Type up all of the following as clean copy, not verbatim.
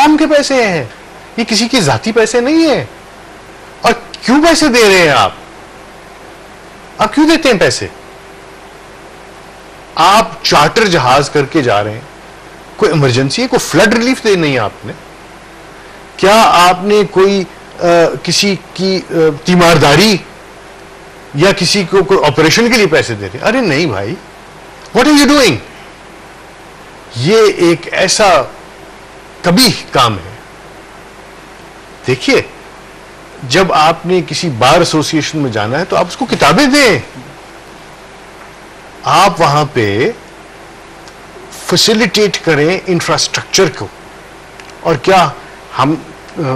عوام کے پیسے ہیں, یہ کسی کے ذاتی پیسے نہیں ہیں. اور کیوں پیسے دے رہے ہیں آپ کیوں دیتے ہیں پیسے؟ آپ چارٹر جہاز کر کے جا رہے ہیں, کوئی ایمرجنسی ہے, کوئی فلڈ ریلیف دینی ہے آپ نے, کیا آپ نے کوئی کسی کی تیمارداری یا کسی کو کوئی آپریشن کے لیے پیسے دے رہے ہیں؟ ارے نہیں بھائی, واٹ آر یو ڈوئنگ؟ یہ ایک ایسا قبیح کام ہے. دیکھیے, جب آپ نے کسی بار ایسوسی ایشن میں جانا ہے تو آپ اس کو کتابیں دیں, آپ وہاں پہ فیسیلیٹیٹ کریں انفراسٹرکچر کو. اور کیا ہم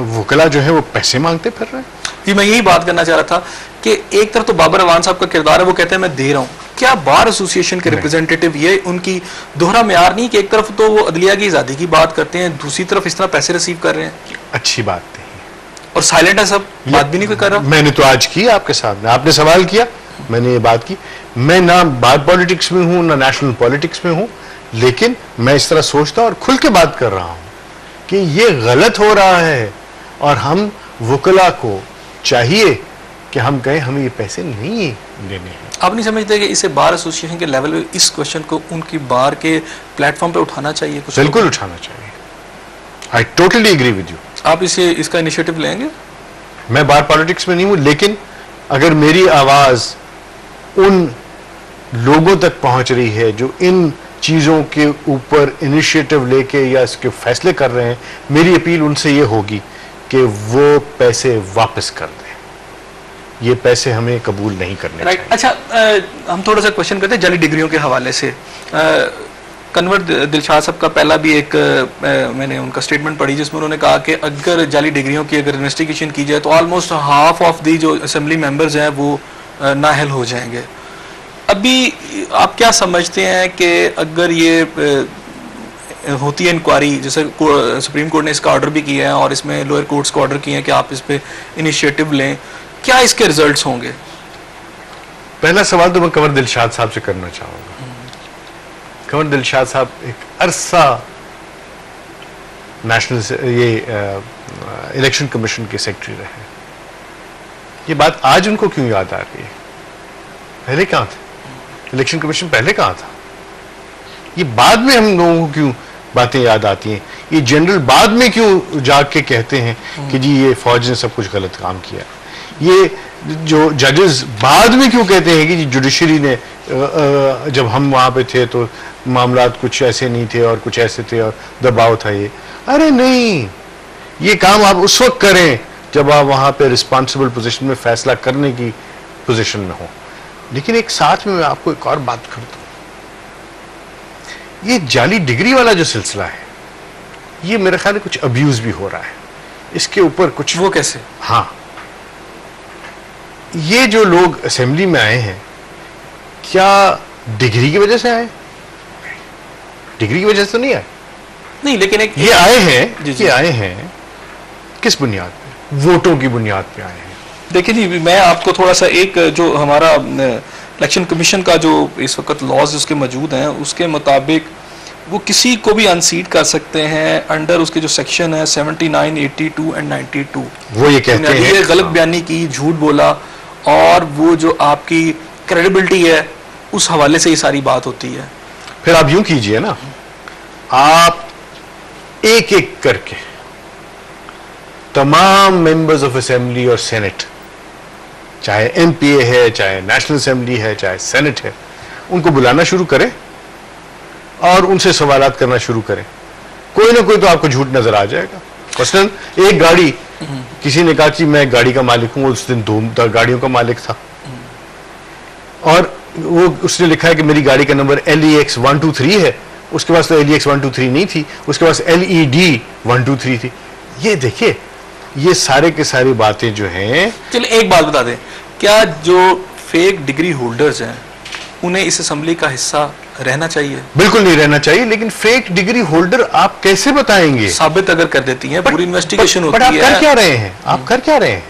وکلا جو ہے وہ پیسے مانگتے پھر رہے ہیں؟ جی میں یہی بات کرنا چاہ رہا تھا کہ ایک طرف تو بابر اعوان صاحب کا کردار ہے, وہ کہتے ہیں میں دے رہا ہوں. کیا بار ایسوسی ایشن کے ریپرزینٹیٹیو یہ ان کی دوہرا معیار نہیں کہ ایک طرف تو وہ عدلیہ کی آزادی کی بات کرتے ہیں, دوسری طرف اس طرح پیسے ریسیو کر رہے ہیں؟ اچھی بات نہیں اور سائلنٹ ہے سب, بات بھی نہیں کوئی کر رہا. میں نے تو آج کی آپ کے ساتھ, آپ نے سوال کیا, میں نے یہ بات کی. میں نہ بار پالیٹکس میں ہوں نہ نیشنل پالیٹکس میں ہوں, لیکن میں اس طرح سوچتا اور کھل کے بات کر رہا ہوں کہ یہ غلط ہو رہا ہے, اور ہم وکلا کو چاہیے کہ ہم کہیں ہمیں یہ پیسے نہیں دینے ہیں. آپ نہیں سمجھتے کہ اسے بار ایسوسی ایشن کے لیول پہ اس کوشچن کو ان کی بار کے پلیٹ فارم پہ اٹھانا چاہیے؟ بالکل اٹھانا چاہیے. I totally agree with you. آپ اس کا انیشیٹو لیں گے؟ میں بار پالیٹکس میں نہیں ہوں, لیکن اگر میری آواز ان لوگوں تک پہنچ رہی ہے جو ان چیزوں کے اوپر انیشیٹو لے کے یا اس کے فیصلے کر رہے ہیں, میری اپیل ان سے یہ ہوگی کہ وہ پیسے واپس کر دیں. یہ پیسے ہمیں قبول نہیں کرنے چاہیے. اچھا, ہم تھوڑا سا کوشچن کرتے ہیں جعلی ڈگریوں کے حوالے سے. کنور دلشاد صاحب کا پہلا بھی ایک میں نے ان کا سٹیٹمنٹ پڑھی جس میں انہوں نے کہا کہ اگر جعلی ڈگریوں کی اگر انویسٹیگیشن کی جائے تو آلموسٹ ہاف آف دی جو اسمبلی ممبرز ہیں وہ نااہل ہو جائیں گے. ابھی آپ کیا سمجھتے ہیں کہ اگر یہ ہوتی ہے انکوائری, جیسے سپریم کورٹ نے اس کا آرڈر بھی کیا ہے اور اس میں لوئر کورٹس کو آرڈر کیے ہیں کہ آپ اس پہ انیشیٹو لیں, کیا اس کے ریزلٹس ہوں گے؟ پہلا سوال تو میں کنور دلشاد صاحب سے کرنا چاہوں گا. کنور دلشاد صاحب ایک عرصہ نیشنل الیکشن کمیشن کے سیکرٹری رہے. یہ بات آج ان کو کیوں یاد آ رہی ہے؟ پہلے کہاں تھے الیکشن کمیشن؟ پہلے کہاں تھا؟ یہ بعد میں ہم لوگوں کو کیوں باتیں یاد آتی ہیں؟ یہ جنرل بعد میں کیوں جاگ کے کہتے ہیں کہ جی یہ فوج نے سب کچھ غلط کام کیا؟ یہ جو ججز بعد میں کیوں کہتے ہیں کہ جی جوڈیشری نے جب ہم وہاں پہ تھے تو معاملات کچھ ایسے نہیں تھے اور کچھ ایسے تھے اور دباؤ تھا؟ یہ ارے نہیں, یہ کام آپ اس وقت کریں جب آپ وہاں پہ رسپانسبل پوزیشن میں فیصلہ کرنے کی پوزیشن میں ہوں. لیکن ایک ساتھ میں آپ کو ایک اور بات کر دوں, یہ جعلی ڈگری والا جو سلسلہ ہے یہ میرے خیال میں کچھ ابیوز بھی ہو رہا ہے. اس کے اوپر کچھ وہ کیسے؟ ہاں, یہ جو لوگ اسمبلی میں آئے ہیں کیا ڈگری کی وجہ سے آئے؟ ڈگری کی وجہ سے تو نہیں آئے. نہیں, لیکن یہ آئے ہیں, یہ آئے ہیں کس بنیاد پہ؟ ووٹوں کی بنیاد پہ آئے ہیں. دیکھیں جی, میں آپ کو تھوڑا سا ایک جو ہمارا الیکشن کمیشن کا جو اس وقت لاز اس کے موجود ہیں اس کے مطابق وہ کسی کو بھی انسیٹ کر سکتے ہیں انڈر اس کے جو سیکشن ہے 79, 82 and 92. وہ یہ کہتے ہیں غلط بیانی کی, جھوٹ بولا, اور وہ جو آپ کی کریڈیبلٹی ہے اس حوالے سے یہ ساری بات ہوتی ہے. پھر آپ یوں کیجئے نا, آپ ایک ایک کر کے تمام ممبرز آف اسمبلی اور سینٹ, چاہے ایم پی اے ہے, چاہے نیشنل اسمبلی ہے, چاہے سینٹ ہے, ان کو بلانا شروع کریں اور ان سے سوالات کرنا شروع کریں. کوئی نہ کوئی تو آپ کو جھوٹ نظر آ جائے گا. مثلاً ایک گاڑی, کسی نے کہا کہ میں گاڑی کا مالک ہوں, اس دن 2 گاڑیوں کا مالک تھا, اور وہ اس نے لکھا ہے کہ میری گاڑی کا نمبر LEX 123 ہے. اس کے پاس تو LEX 123 نہیں تھی, اس کے پاس LED 123 تھی. یہ دیکھیے, یہ سارے کے ساری باتیں جو ہیں. چلیں ایک بات بتا دیں, کیا جو فیک ڈگری ہولڈرز ہیں انہیں اس اسمبلی کا حصہ رہنا چاہیے؟ بالکل نہیں رہنا چاہیے, لیکن فیک ڈگری ہولڈر آپ کیسے بتائیں گے؟ ثابت اگر کر دیتی ہیں, پوری انویسٹیگیشن ہوتی ہے. آپ کر کیا رہے ہیں؟ آپ کر کیا رہے ہیں؟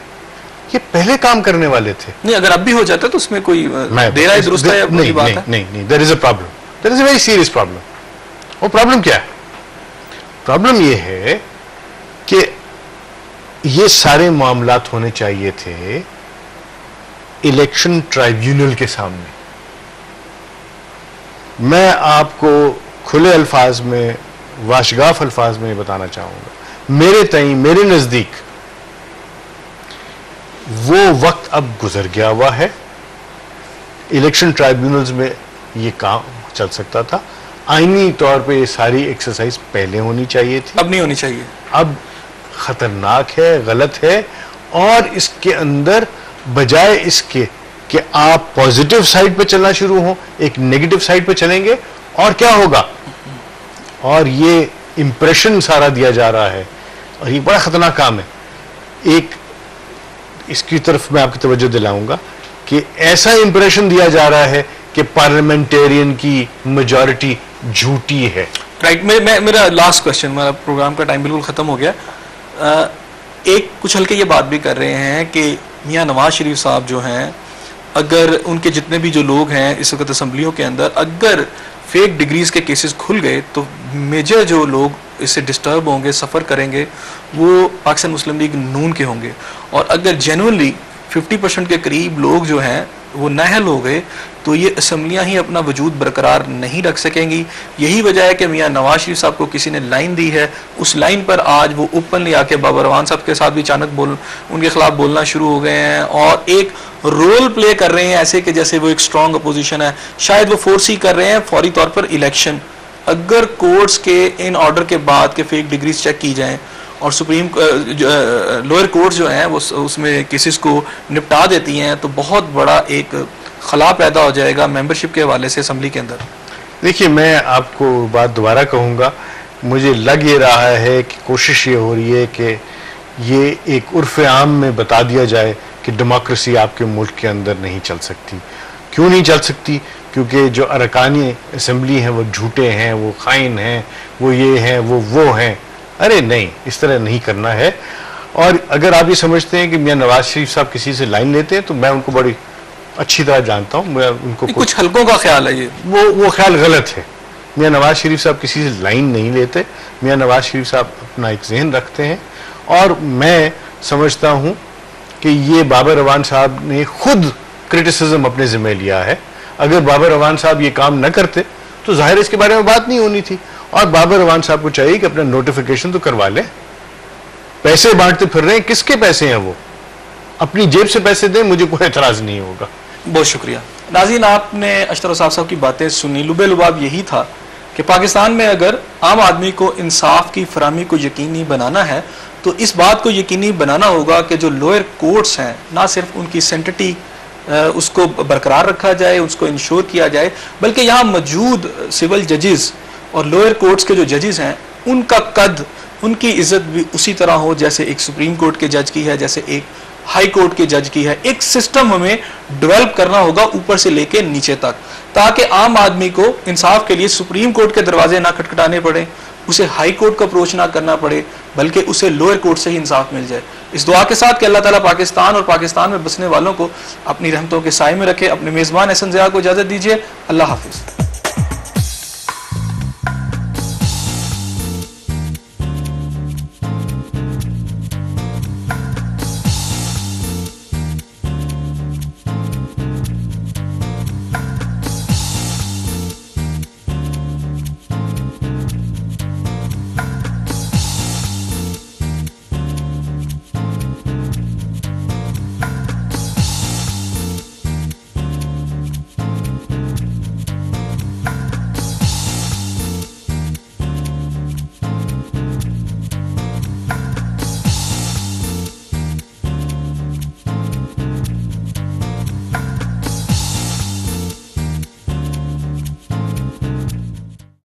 یہ پہلے کام کرنے والے تھے. نہیں, اگر اب بھی ہو جاتا تو اس میں کوئی دیر آئی درست ہے. نہیں, there is a problem. There is a very serious problem. وہ پرابلم کیا ہے؟ پرابلم یہ ہے کہ یہ سارے معاملات ہونے چاہیے تھے الیکشن ٹرائیبیونل کے سامنے. میں آپ کو کھلے الفاظ میں واشگاف الفاظ میں بتانا چاہوں گا, میرے تئیں میرے نزدیک وہ وقت اب گزر گیا ہوا ہے. الیکشن ٹرائیبیونلز میں یہ کام چل سکتا تھا. آئینی طور پہ یہ ساری ایکسرسائز پہلے ہونی چاہیے تھی, اب نہیں ہونی چاہیے. اب خطرناک ہے, غلط ہے, اور اس کے اندر بجائے اس کے کہ آپ پازیٹیو سائڈ پہ چلنا شروع ہوں, ایک نیگیٹو سائڈ پہ چلیں گے, اور کیا ہوگا, اور یہ امپریشن سارا دیا جا رہا ہے, اور یہ بڑا خطرناک کام ہے. ایک اس کی طرف میں آپ کی توجہ دلاؤں گا کہ ایسا امپریشن دیا جا رہا ہے کہ پارلیمنٹیرین کی میجورٹی جھوٹی ہے. رائٹ, میرا لاسٹ کوشچن, میرا پروگرام کا ٹائم بالکل ختم ہو گیا. ایک کچھ ہلکے یہ بات بھی کر رہے ہیں کہ میاں نواز شریف صاحب جو ہیں, اگر ان کے جتنے بھی جو لوگ ہیں اس وقت اسمبلیوں کے اندر, اگر فیک ڈگریز کے کیسز کھل گئے تو میجر جو لوگ اس سے ڈسٹرب ہوں گے, سفر کریں گے, وہ پاکستان مسلم لیگ نون کے ہوں گے. اور اگر جینوئنلی 50% کے قریب لوگ جو ہیں وہ نااہل ہو گئے تو یہ اسمبلیاں ہی اپنا وجود برقرار نہیں رکھ سکیں گی. یہی وجہ ہے کہ میاں نواز شریف صاحب کو کسی نے لائن دی ہے, اس لائن پر آج وہ اوپنلی آ کے بابر روان صاحب کے ساتھ بھی اچانک ان کے خلاف بولنا شروع ہو گئے ہیں, اور ایک رول پلے کر رہے ہیں ایسے کہ جیسے وہ ایک اسٹرانگ اپوزیشن ہے. شاید وہ فورسی کر رہے ہیں فوری طور پر الیکشن. اگر کورٹس کے ان آرڈر کے بعد کہ فیک ڈگریز چیک کی جائیں اور سپریم لوئر کورٹس جو ہیں وہ اس میں کیسز کو نپٹا دیتی ہیں, تو بہت بڑا ایک خلا پیدا ہو جائے گا ممبرشپ کے حوالے سے اسمبلی کے اندر. دیکھیے, میں آپ کو بات دوبارہ کہوں گا, مجھے لگ یہ رہا ہے کہ کوشش یہ ہو رہی ہے کہ یہ ایک عرف عام میں بتا دیا جائے کہ ڈیموکریسی آپ کے ملک کے اندر نہیں چل سکتی. کیوں نہیں چل سکتی؟ کیونکہ جو ارکان اسمبلی ہیں وہ جھوٹے ہیں, وہ خائن ہیں, وہ یہ ہیں, وہ ہیں. ارے نہیں, اس طرح نہیں کرنا ہے. اور اگر آپ یہ سمجھتے ہیں کہ میاں نواز شریف صاحب کسی سے لائن لیتے ہیں تو میں ان کو بڑی اچھی طرح جانتا ہوں, میں ان کو کچھ حلقوں کا خیال ہے یہ وہ خیال غلط ہے. میاں نواز شریف صاحب کسی سے لائن نہیں لیتے. میاں نواز شریف صاحب اپنا ایک ذہن رکھتے ہیں, اور میں سمجھتا ہوں کہ یہ بابر روان صاحب نے خود کرٹیسزم اپنے ذمہ لیا ہے. اگر بابر روان صاحب یہ کام نہ کرتے تو ظاہر اس کے بارے میں بات نہیں ہونی تھی. اور بابر روان صاحب کو چاہیے کہ اپنا نوٹیفیکیشن تو کروا لیں. پیسے بانٹتے پھر رہے ہیں, کس کے پیسے ہیں؟ وہ اپنی جیب سے پیسے دیں, مجھے کوئی اعتراض نہیں ہوگا. بہت شکریہ. ناظرین, آپ نے اشتر صاحب کی باتیں سنی. لبے لباب یہی تھا کہ پاکستان میں اگر عام آدمی کو انصاف کی فراہمی کو یقینی بنانا ہے تو اس بات کو یقینی بنانا ہوگا کہ جو لوئر کورٹس ہیں نہ صرف ان کی سینٹٹی اس کو برقرار رکھا جائے, اس کو انشور کیا جائے, بلکہ یہاں موجود سول ججز اور لوئر کورٹس کے جو ججز ہیں ان کا قد, ان کی عزت بھی اسی طرح ہو جیسے ایک سپریم کورٹ کے جج کی ہے, جیسے ایک ہائی کورٹ کے جج کی ہے. ایک سسٹم ہمیں ڈیولپ کرنا ہوگا اوپر سے لے کے نیچے تک, تاکہ عام آدمی کو انصاف کے لیے سپریم کورٹ کے دروازے نہ کھٹکھٹانے پڑے, اسے ہائی کورٹ کا اپروچ نہ کرنا پڑے, بلکہ اسے لوئر کورٹ سے ہی انصاف مل جائے. اس دعا کے ساتھ کہ اللہ تعالیٰ پاکستان اور پاکستان میں بسنے والوں کو اپنی رحمتوں کے سائے میں رکھے. اپنے میزبان احسن ضیاء کو اجازت دیجیے. اللہ حافظ.